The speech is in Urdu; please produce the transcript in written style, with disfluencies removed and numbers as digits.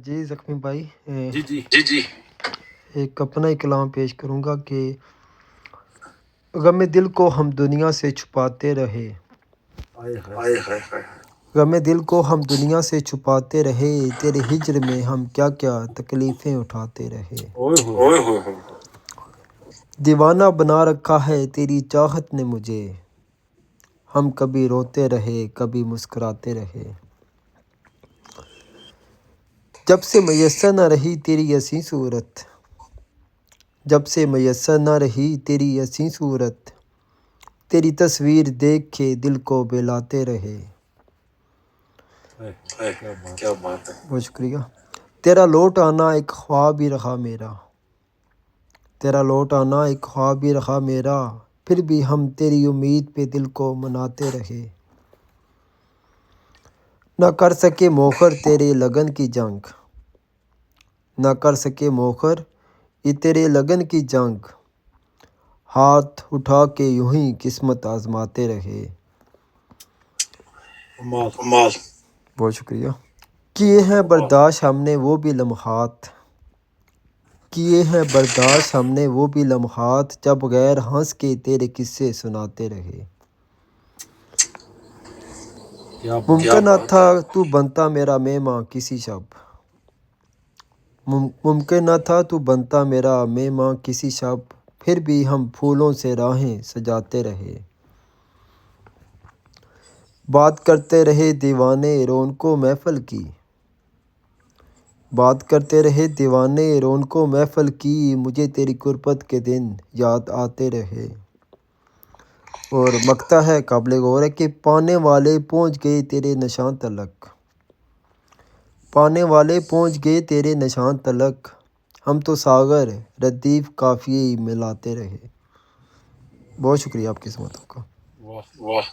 جی زخمی بھائی، جی جی جی ایک اپنا ہی کلام پیش کروں گا کہ غم دل کو ہم دنیا سے چھپاتے رہے، آئے ہائے ہائے ہائے ہائے غم دل کو ہم دنیا سے چھپاتے رہے، تیرے ہجر میں ہم کیا کیا تکلیفیں اٹھاتے رہے، اوئے ہوئے اوئے ہوئے ہوئے ہوئے دیوانہ بنا رکھا ہے تیری چاہت نے مجھے، ہم کبھی روتے رہے کبھی مسکراتے رہے، جب سے میسر نہ رہی تیری ایسی صورت، جب سے میسر نہ رہی تیری ایسی صورت، تیری تصویر دیکھ کے دل کو بہلاتے رہے۔ ہائے ہائے، کیا بات کیا ہے۔ بات ہے۔ بہت شکریہ۔ تیرا لوٹ آنا ایک خواب ہی رہا میرا، تیرا لوٹ آنا ایک خواب ہی رہا میرا، پھر بھی ہم تیری امید پہ دل کو مناتے رہے، نہ کر سکے موخر تیرے لگن کی جنگ، نہ کر سکے موخر یہ تیرے لگن کی جنگ، ہاتھ اٹھا کے یوں ہی قسمت آزماتے رہے۔ کمال کمال۔ بہت شکریہ۔ کیے کمال ہیں برداشت ہم نے وہ بھی لمحات، کیے ہیں برداشت ہم نے وہ بھی لمحات، جب غیر ہنس کے تیرے قصے سناتے رہے، کیا بات کیا ممکن نہ بات تھا ہے۔ تو بنتا میرا مہمان کسی شب، ممکن نہ تھا تو بنتا میرا مہمان کسی شب، پھر بھی ہم پھولوں سے راہیں سجاتے رہے، بات کرتے رہے دیوانے رونقوں محفل کی، بات کرتے رہے دیوانے رونقوں محفل کی، مجھے تیری غربت کے دن یاد آتے رہے، اور مکتا ہے قابل غور ہے کہ پانے والے پہنچ گئے تیرے نشان تلک، پانے والے پہنچ گئے تیرے نشان تلک، ہم تو ساغر ردیف قافیے ملاتے رہے۔ بہت شکریہ آپ کی سماعتوں کا۔ واہ واہ۔